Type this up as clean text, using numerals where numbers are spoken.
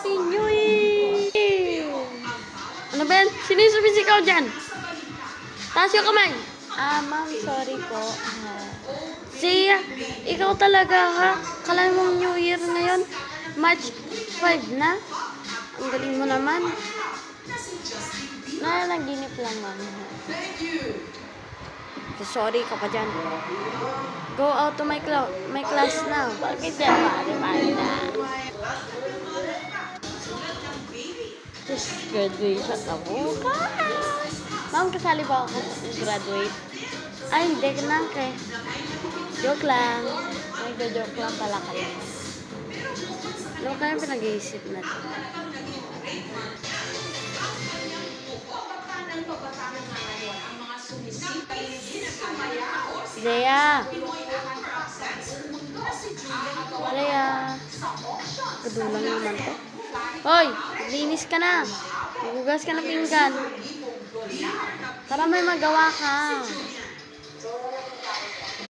Happy New Year! Ano ba yan? Sino yung sumisigaw dyan? Taas yung kamay. Ma'am, sorry po. Sia, ikaw talaga ha? Kala mong New Year ngayon? March 5 na? Ang galing mo naman. Nanaginip lang, ma'am. Sorry ka pa dyan. Go out to my class now. Bakit yan? Pare-pare. Just graduation na bukas. Ma'am, kasali ba ako sa graduate? Ay, hindi na. Okay. Joke lang. Nagjo-joke lang pala kayo. Ano kaya pinag-iisip natin? Leia! Leia! Kadulang naman to. Hoy! Linis ka na! Magugas ka na pinggan. Para may magawa ka.